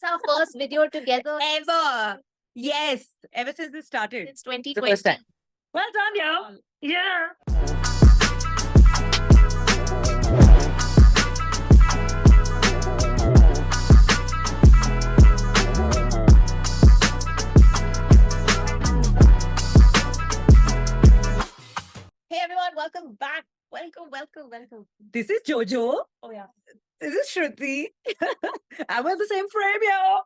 It's our first video together Ever. Yes. Ever since this started. since The first 2020. time. Well done, yo. Yeah. Hey everyone, welcome back. Welcome. This is Jojo. Oh yeah. This is Shruti. And we're the same frame, yo.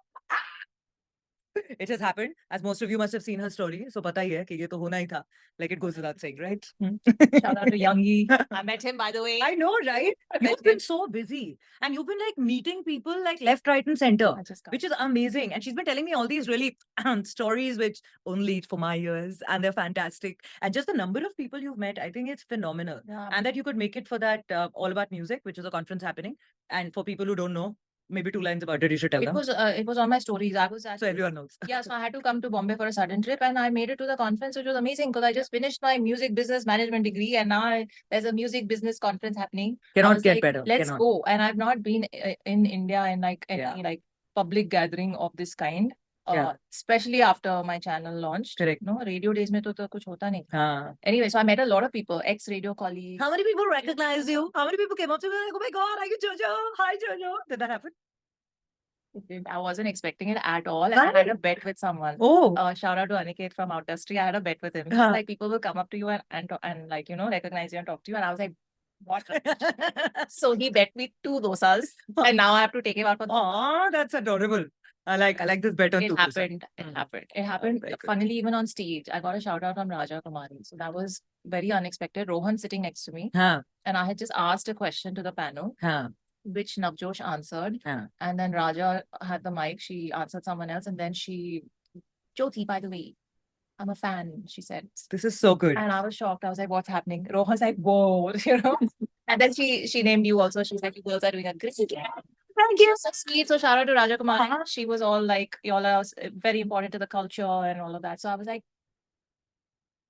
It has happened, as most of you must have seen her story. So pata hi hai ki ye to hona hi tha. Like it goes without saying, right? Shout out to Youngie. I met him, by the way. I know, right? You've been so busy. And you've been like meeting people like left, right, and center, I just got which is amazing. And she's been telling me all these really stories, which only for my ears, and they're fantastic. And just the number of people you've met, I think it's phenomenal. Yeah. And that you could make it for that All About Music, which is a conference happening. And for people who don't know, maybe 2 lines about it, you should tell them. It was on my stories. I was at So everyone knows. Yeah, so I had to come to Bombay for a sudden trip, and I made it to the conference, which was amazing because I just finished my music business management degree, and now there's a music business conference happening. I Cannot was get like, better. Let's Cannot. go. And I've not been in India in like any Yeah. like public gathering of this kind. Yeah. Especially after my channel launched. Correct. No, radio days mein to kuch hota nahi. Haan. Anyway, so I met a lot of people, ex-radio colleagues. How many people recognized you? How many people came up to me like, oh my God, are you Jojo? Hi, Jojo. Did that happen? I wasn't expecting it at all. And I had a bet with someone. Oh. Shout out to Aniket from Outdustry. I had a bet with him. Huh. Like people will come up to you and like, recognize you and talk to you. And I was like, what? So he bet me 2 dosas. And now I have to take him out for the Oh, that's adorable. I like this better. It happened. It happened. very good. Funnily, even on stage, I got a shout out from Raja Kumari. So that was very unexpected. Rohan sitting next to me. Huh. And I had just asked a question to the panel, Huh. which Navjosh answered. Huh. And then Raja had the mic. She answered someone else. And then Jyoti, by the way, I'm a fan, she said. This is so good. And I was shocked. I was like, what's happening? Rohan's like, whoa, And then she named you also. She's like, you girls are doing a great job. Thank you. So sweet. So shout out to Raja Kumari. She was all like, y'all are very important to the culture and all of that. So I was like,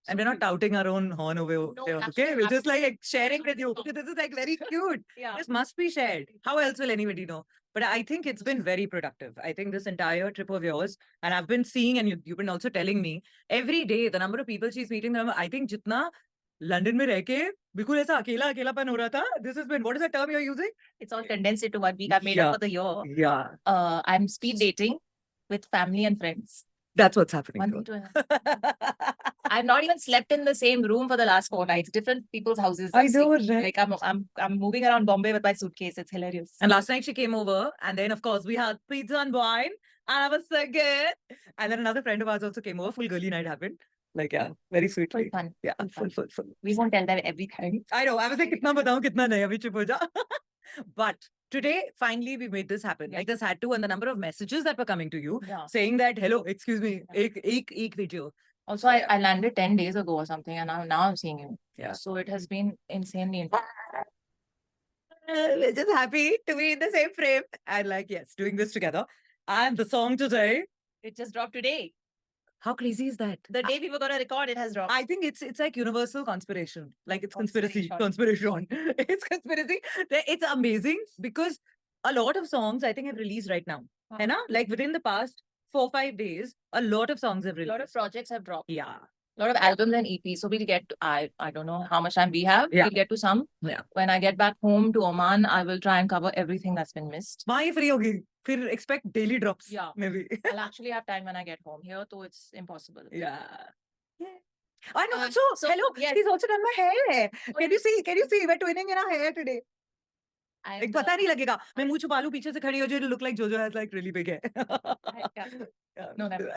And we're not touting our own horn over there, okay? We're just like sharing with you. This is like very cute. Yeah. This must be shared. How else will anybody know? But I think it's been very productive. I think this entire trip of yours, and I've been seeing, and you've been also telling me, every day, the number of people she's meeting, I think jitna London में रह के बिल्कुल ऐसा अकेलापन हो रहा था. This has been, what is the term you're using? It's all condensed into 1 week. I've made up for the year. Yeah. I'm speed dating with family and friends. That's what's happening. One thing to another. I've not even slept in the same room for the last 4 nights. Different people's houses. I know, right? Like I'm moving around Bombay with my suitcase. It's hilarious. And last night she came over, and then of course we had pizza and wine, and I was so good. And then another friend of ours also came over. Full girly night happened. Like, yeah, very sweet. Full fun. Yeah, Full full. We won't tell them everything. I know. I was like, kitna batao, kitna nahi, abhi chup ho ja. But today, finally, we made this happen. Yeah. Like this had to, and the number of messages that were coming to you Yeah. saying that, hello, excuse me, ek video. Also, I landed 10 days ago or something, and now I'm seeing you. Yeah. So it has been insanely intense. We're just happy to be in the same frame. And like, yes, doing this together. And the song today, It just dropped today. how crazy is that? The day we were going to record, it has dropped. I think it's like universal conspiration. Like it's conspiracy. Conspiration. It's conspiracy. It's amazing because a lot of songs I think have released right now. Wow. And like within the past 4-5 days, a lot of songs have A released. lot of projects have dropped. Yeah. A lot of albums and EPs. So we'll get to, I don't know how much time we have. Yeah. We'll get to some. Yeah. When I get back home to Oman, I will try and cover everything that's been missed. Why free hogi? Fir expect daily drops. Yeah. Maybe. I'll actually have time when I get home. Here, though, it's impossible. Yeah. I know. So hello. yes. She's also done my hair. Can you see? We're twinning in our hair today. I Like, पता नहीं लगेगा. मैं मुंह छुपा लूं पीछे से खड़ी हो जाए to look like Jojo has like really big hair. Yeah. No, never.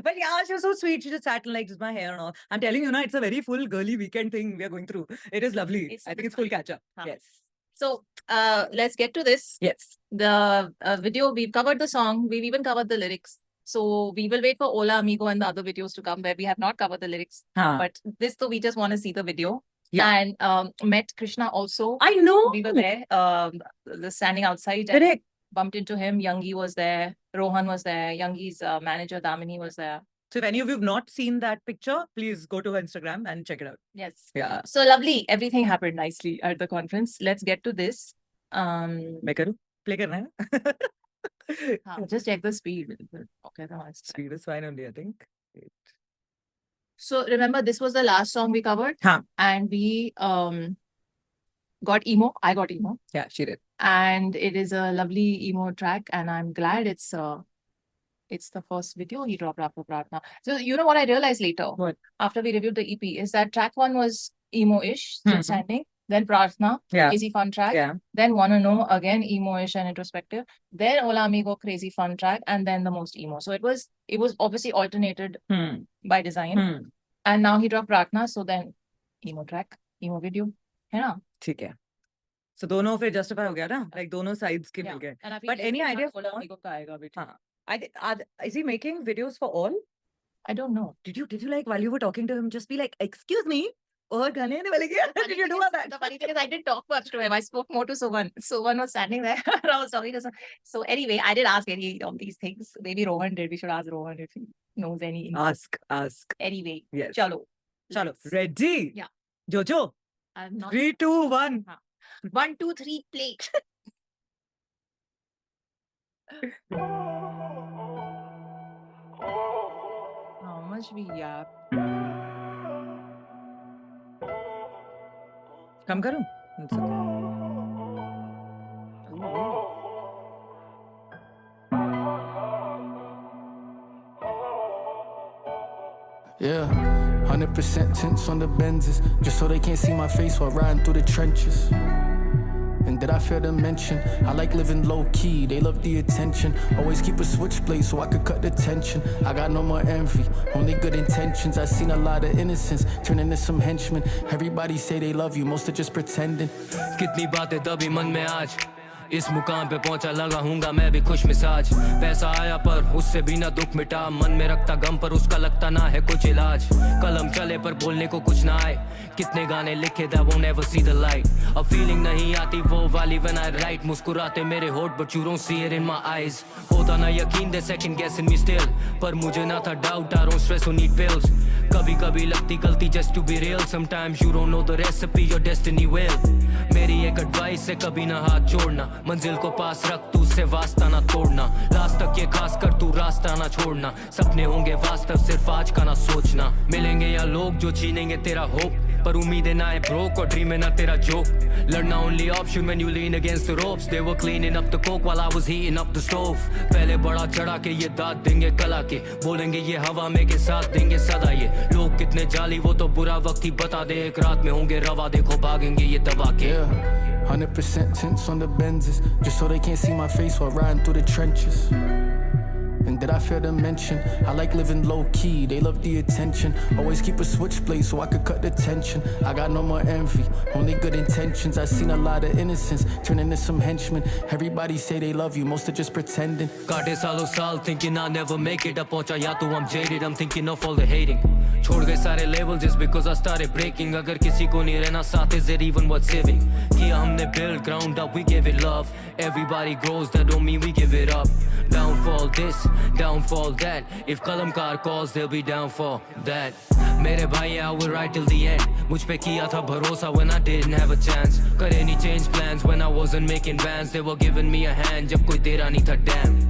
But yeah, she was so sweet. She just sat and like just my hair and all. I'm telling you, it's a very full girly weekend thing we are going through. It is lovely. I think it's full catch up. Huh. Yes. So let's get to this. Yes. The video, we've covered the song. We've even covered the lyrics. So we will wait for Ola Amigo and the other videos to come where we have not covered the lyrics. Huh. But this, though, we just want to see the video. Yeah. And met Krishna also. I know. We were there, standing outside. Correct. Bumped into him. Youngie was there. Rohan was there. Youngie's manager, Damini, was there. So if any of you have not seen that picture, please go to her Instagram and check it out. Yes. Yeah. So lovely. Everything happened nicely at the conference. Let's get to this. मैं करूँ? Play करना है? Just check the speed. Okay, Speed is fine only, I think. So remember, this was the last song we covered. And we got emo. I got emo. Yeah, she did. And it is a lovely emo track, and I'm glad it's the first video he dropped after Pratna. So you know what I realized later? What? After we reviewed the EP, is that track 1 was emo-ish, still standing. Then Pratna, Crazy Fun track. Then Wanna Know, again emo-ish and introspective. Then Hola Amigo, Crazy Fun track, and then the most emo. So it was obviously alternated by design. And now he dropped Pratna, so then emo track, emo video. है ना? ठीक है. So दोनों फिर justify हो गया ना? Like दोनों sides के मिल गए. But any idea for is he making videos for all? I don't know. Did you like while you were talking to him just be like, excuse me? और गाने आने वाले क्या? Did you do all that? The funny thing is I didn't talk much to him. I spoke more to Sovan. Sovan was standing there. I was talking to Sovan. So anyway, I did ask any of these things. Maybe Rohan did. We should ask Rohan if he knows any. Ask. Anyway. Yes. Chalo. Ready? Yeah. Jojo. 3, 2, 1. 1, 2, 3, play. How much we yap? Come करूं? It's okay. Yeah, 100% tints on the Benzes, just so they can't see my face while riding through the trenches. And did I fail to mention, I like living low-key, they love the attention. Always keep a switchblade so I could cut the tension. I got no more envy, only good intentions. I seen a lot of innocence turn into some henchmen. Everybody say they love you, most are just pretending. कितनी बातें तभी मन में आज इस मुकाम पे पहुंचा लगा हूँगा मैं भी खुश मिजाज पैसा आया पर उससे भी ना दुख मिटा मन में रखता गम पर उसका लगता ना है कुछ इलाज कलम चले पर बोलने को कुछ ना आए कितने गाने लिखे that won't ever see the light अब फीलिंग नहीं आती वो वाली when I write मुस्कुराते मेरे होठ but you don't see it in my eyes होता ना यकीन they second guessing me still पर मुझे ना था doubt I don't stress or need pills कभी कभी लगती गलती just to be real sometimes you don't know the recipe your destiny will मेरी एक एडवाइस है कभी ना हाथ जोड़ना मंजिल को पास रख तू से वास्ता ना तोड़ना लास्ट तक ये खास कर तू रास्ता ना छोड़ना सपने होंगे वास्तव सिर्फ आज का ना सोचना मिलेंगे या लोग जो छीनेंगे तेरा होप पर उम्मीदें ना है ब्रोक और ड्रीम है ना तेरा जोक लड़ना only option when you lean against the ropes they were cleaning up the coke while I was heating up the stove पहले बड़ा चढ़ा के ये दाद देंगे कला के बोलेंगे ये हवा में के साथ देंगे सदा ये लोग कितने जाली वो तो बुरा वक्त ही बता दे एक रात में होंगे रवा देखो भागेंगे ये दबा के 100% tints on the Benzes, just so they can't see my face while riding through the trenches. And did I fail to mention, I like living low-key, they love the attention. Always keep a switchblade so I could cut the tension. I got no more envy, only good intentions. I seen a lot of innocence turn into some henchmen. Everybody say they love you, most are just pretending. काटे सालों साल thinking I'll never make it अब पहुंचा या तो I'm jaded I'm thinking of all the hating छोड़ गए सारे labels just because I started breaking अगर किसी को नहीं रहना साथ is it even worth saving किया हमने build ground up we give it love everybody grows that don't mean we give it up downfall this downfall that if kalamkar calls they'll be down for that मेरे भाई I will ride till the end मुझ पे किया था भरोसा when I didn't have a chance करे नहीं change plans when I wasn't making bands they were giving me a hand जब कोई तेरा नहीं था damn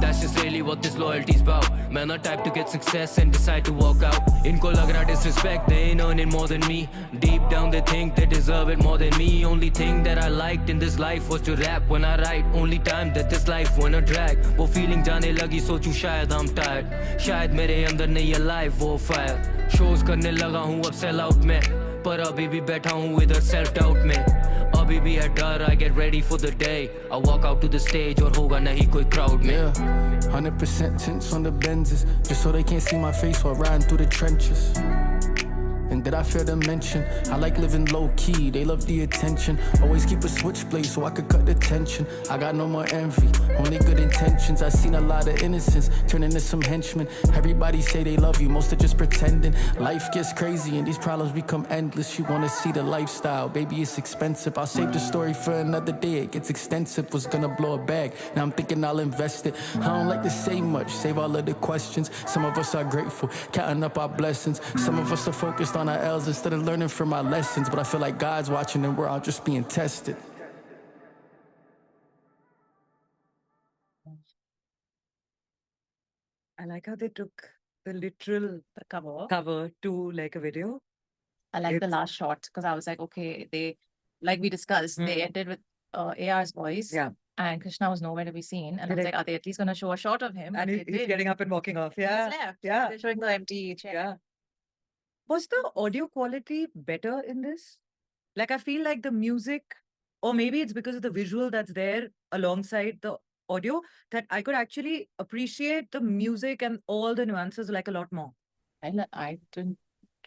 That's just really what this loyalty's about Man, not type to get success and decide to walk out Inko lag raha disrespect, they ain't earning more than me Deep down they think they deserve it more than me Only thing that I liked in this life was to rap when I write Only time that this life went a drag वो feeling जाने लगी सोचूं शायद I'm tired शायद मेरे अंदर नहीं है life वो fire Shows करने लगा हूँ अब sell out में पर अभी भी बैठा हूँ इधर self doubt में अभी भी है डर I get ready for the day I walk out to the stage और होगा नहीं कोई crowd में 100% tints on the Benzes, just so they can't see my face while riding through the trenches. And did I fail to mention, I like living low-key, they love the attention. Always keep a switchblade so I could cut the tension. I got no more envy, only good intentions. I seen a lot of innocence turn into some henchmen. Everybody say they love you, most are just pretending. Life gets crazy and these problems become endless. You wanna see the lifestyle, baby it's expensive. I'll save the story for another day, it gets extensive. Was gonna blow a bag, now I'm thinking I'll invest it. I don't like to say much, save all of the questions. Some of us are grateful, counting up our blessings. Some of us are focused on our L's instead of learning from our lessons. But I feel like God's watching and we're all just being tested. I like how they took the literal The cover. cover to like a video. I like the It's- last shot because I was like, okay, they, like we discussed, they ended with AR's voice. Yeah. And Krishna was nowhere to be seen. And I was Correct. like, are they at least going to show a shot of him? And But he's they did. getting up and walking off. He's Yeah. left. Yeah. They're showing the empty chair. Yeah. Was the audio quality better in this? Like, I feel like the music, or maybe it's because of the visual that's there alongside the audio, that I could actually appreciate the music and all the nuances like a lot more. I didn't.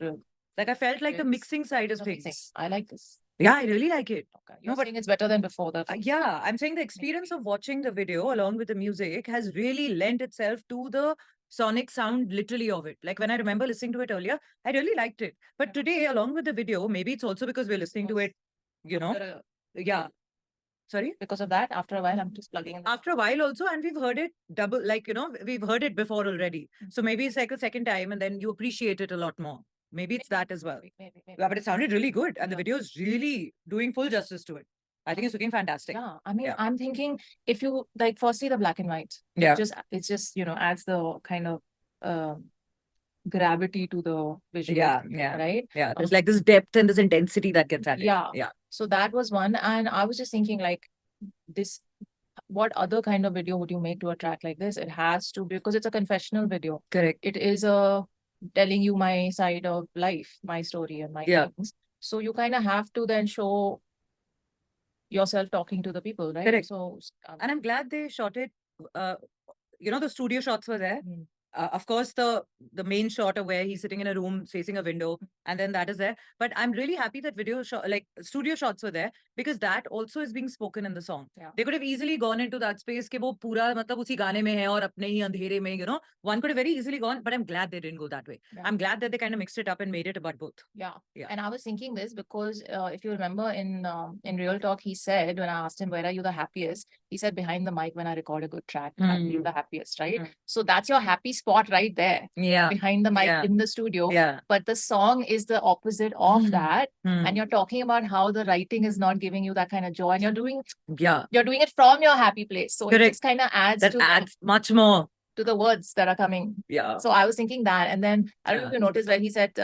Like, I felt like the It's mixing side of amazing. things. I like this. Yeah, I really like it. Okay. You're but- saying it's better than before the. Yeah, I'm saying the experience of watching the video along with the music has really lent itself to the sonic sound literally of it. Like when I remember listening to it earlier, I really liked it. But Yeah. today, along with the video, maybe it's also because we're listening to it, After yeah. Sorry? because of that, after a while, I'm just plugging in. After a while also, and we've heard it double, like, we've heard it before already. So maybe it's like a second time and then you appreciate it a lot more. Maybe it's that as well. Maybe. Yeah, but it sounded really good. And the Yeah. video is really doing full justice to it. I think it's looking fantastic. Yeah, I mean, Yeah. I'm thinking if you like, firstly, the black and white. Yeah. It's just adds the kind of gravity to the visual. Yeah. Right. Yeah. There's like this depth and this intensity that gets added. Yeah. Yeah. So that was one, and I was just thinking like this. What other kind of video would you make to a track like this? It has to be because it's a confessional video. Correct. It is a telling you my side of life, my story, and my Yeah. things. So you kind of have to then show yourself talking to the people, right? Correct. So And I'm glad they shot it. The studio shots were there. Mm. Of course, the main shot of where he's sitting in a room facing a window, and then that is there. But I'm really happy that video shot, like studio shots were there, because that also is being spoken in the song. Yeah. They could have easily gone into that space कि वो पूरा मतलब उसी गाने में है और अपने ही अंधेरे में, one could have very easily gone. But I'm glad they didn't go that way. Yeah. I'm glad that they kind of mixed it up and made it about both. Yeah. Yeah. And I was thinking this because if you remember in Real Talk, he said, when I asked him, where are you the happiest? He said, behind the mic when I record a good track, I'm Mm. the happiest, right? Mm. So that's your happy spot right there, Yeah. behind the mic Yeah. in the studio. Yeah. But the song is the opposite of Mm. that. Mm. And you're talking about how the writing is not giving you that kind of joy. And you're doing Yeah. it from your happy place. So it Correct. just kind of adds That to adds much more. to the words that are coming. Yeah. So I was thinking that, and then I don't know if Yeah. you noticed where he said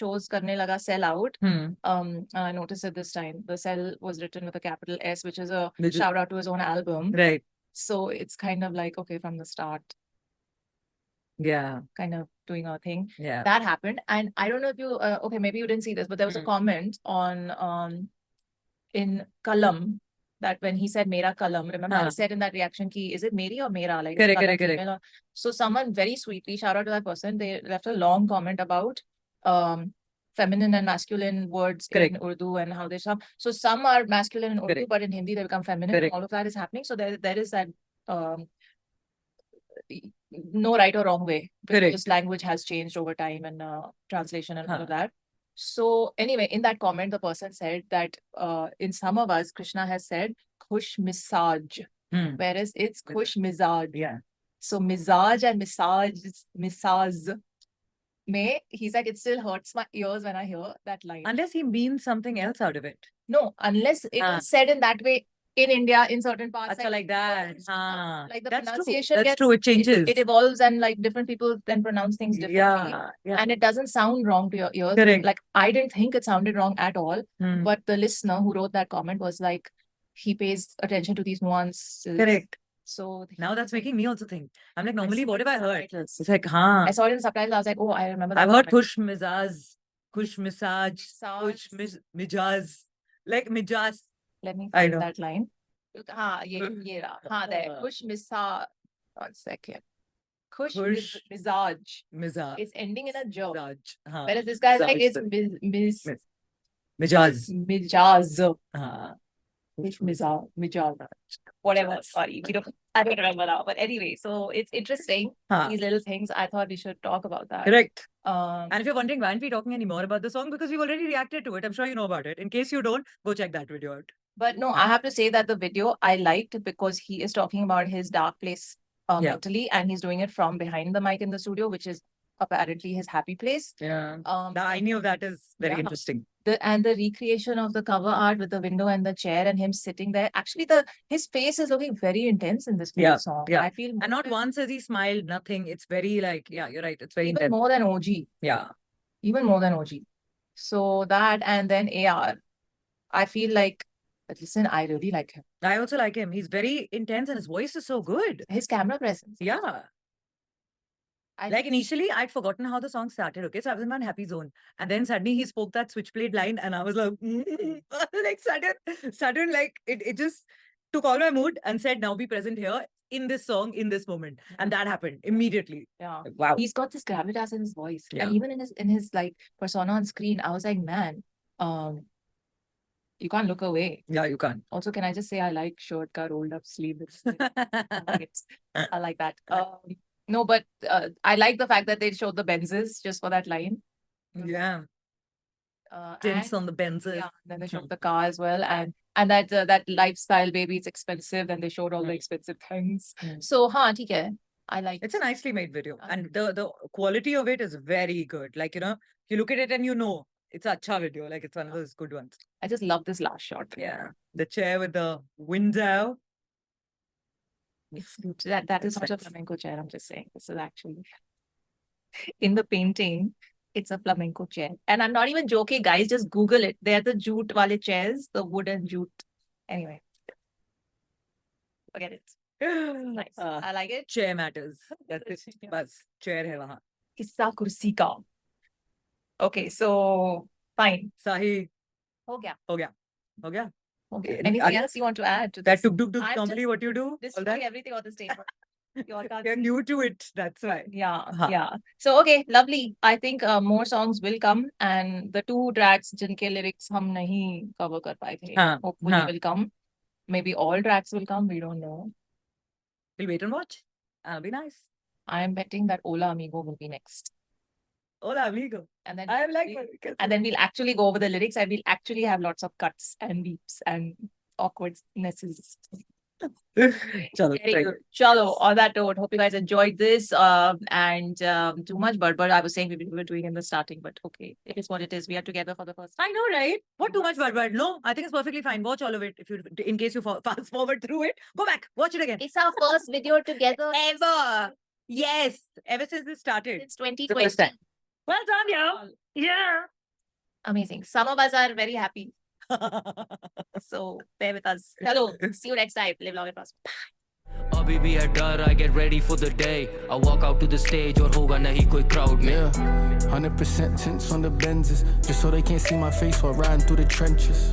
shows karne laga sell out. Hmm. I noticed it this time. The sell was written with a capital S, which is a Which is- shout out to his own album. Right. So it's kind of like, okay, from the start, Yeah. kind of doing our thing. Yeah. That happened. And I don't know if you, okay, maybe you didn't see this, but there was a Mm. comment on in Kalam, that when he said Mera Kalam, remember I Huh. said in that reaction key, is it Meri or Mera? Like, is Correct, Kalam correct, correct. female or- So someone very sweetly, shout out to that person, they left a long comment about feminine and masculine words Correct. in Urdu and how they sound. So some are masculine in Urdu, Correct. but in Hindi they become feminine. Correct. All of that is happening. So there is that no right or wrong way, Correct. because language has changed over time and translation and all Huh. of that. So anyway, in that comment, the person said that in some of us, Krishna has said khush misaj, Hmm. whereas it's Mizaj. khush mizaj. Yeah. So mizaj and misaz he's like, it still hurts my ears when I hear that line. Unless he means something else out of it. No, unless it Ah. is said in that way in India, in certain parts. Acha, like that. words, Like the that's true. pronunciation That's gets- true. It changes. It evolves, and like different people then pronounce things differently. Yeah. Yeah. And it doesn't sound wrong to your ears. Correct. Like I didn't think it sounded wrong at all. Hmm. But the listener who wrote that comment was like, he pays attention to these nuances. Correct. So Now that's making me also think. I'm like, normally, saw what it have I in heard? subtitles. It's like, huh. I saw it in subtitles. I was like, oh, I remember that. I've heard comment. kush mizaj, kush misaj, kush Misaj. mijaz. Like mijaz. Let me I find know. that line. Ye raha. Haan, there. Kush misa. 1 second. Kush Kush mizaj. Mizaj. It's ending in a joke. Mijaj. Huh. Whereas this guy's like, Mizaj. it's Mijaz. mijaz. Huh. Kush mijaz. Whatever. Sorry. I don't remember now. But anyway, so it's interesting. Huh. These little things. I thought we should talk about that. Correct. Um, And if you're wondering why aren't we talking any more about the song, because we've already reacted to it. I'm sure you know about it. In case you don't, go check that video out. But no, I have to say that the video I liked because he is talking about his dark place Yeah. mentally, and he's doing it from behind the mic in the studio, which is apparently his happy place. Yeah. Um, The irony of that is very Yeah. interesting. the recreation of the cover art with the window and the chair and him sitting there. Actually, his face is looking very intense in this Yeah, song. yeah. I feel And not once has he smiled, nothing. It's very like, yeah, you're right. It's very even intense. more than OG. Yeah. Even more than OG. So that and then AR. I feel like, listen, I really like him. I also like him. He's very intense and his voice is so good. His camera presence. Yeah. Like initially, I'd forgotten how the song started. Okay, so I was in one happy zone, and then suddenly he spoke that switchblade line, and I was like, like sudden, like it just took all my mood and said, "Now be present here in this song, in this moment," and that happened immediately. Yeah. Like, wow. He's got this gravitas in his voice. Yeah. And even in his like persona on screen, I was like, man, you can't look away. Yeah, you can't. Also, can I just say I like shirt ka rolled up sleeve. I like that. No, but I like the fact that they showed the Benzes just for that line. Yeah. And, Tints on the Benzes. yeah, then they showed the car as well, and that that lifestyle, baby, it's expensive. Then they showed all the expensive things. So, theek hai. I like. It's a nicely made video, and the quality of it is very good. Like, you know, you look at it and you know it's a acha video. Like, it's one of those good ones. I just love this last shot. Yeah, the chair with the window. It's that is That's not a nice. flamenco chair. I'm just saying this is actually in the painting. It's a flamenco chair, and I'm not even joking, guys. Just Google it. They're the jute wale chairs, the wooden jute. Anyway, forget it. Nice. I like it. Chair matters. That's it. Yeah. Bas, chair hai wahan. Kissa kursi ka. Okay, so fine. Sahi, Ho gaya. ho gaya. Ho gaya. Okay. Okay, Anything are- else you want to add to That this? tuk I'm normally just what you do? All destroying that? everything on this table. You all can't You're see. new to it. That's why. Yeah, Huh. yeah. So okay, lovely. I think more songs will come, and the 2 tracks जिनके lyrics हम नहीं cover कर पाए थे, हाँ, hopefully हाँ. will come. Maybe all tracks will come. We don't know. We'll wait and watch. That'll be nice. I am betting that Ola Amigo will be next, Hola, amigo. and then I like we- and then we'll actually go over the lyrics, and we'll actually have lots of cuts and beeps and awkwardnesses. Chalo, Very right. good. Chalo, on that note, hope you guys enjoyed this. And too much but I was saying we were doing in the starting, but okay, it is what it is. We are together for the first time. I know, right? What too much but no, I think it's perfectly fine. Watch all of it. If you, in case you fast forward through it, go back, watch it again. It's our first video together Ever. Yes. Ever since it started. since It's the first 2020. time. Well done, yeah. Yeah. Amazing. Some of us are very happy. So bear with us. Hello. See you next time. Live long and prosper. अभी भी है डर I get ready for the day I walk out to the stage और होगा नहीं कोई crowd में Yeah, 100% tints on the Benzes, just so they can't see my face while riding through the trenches.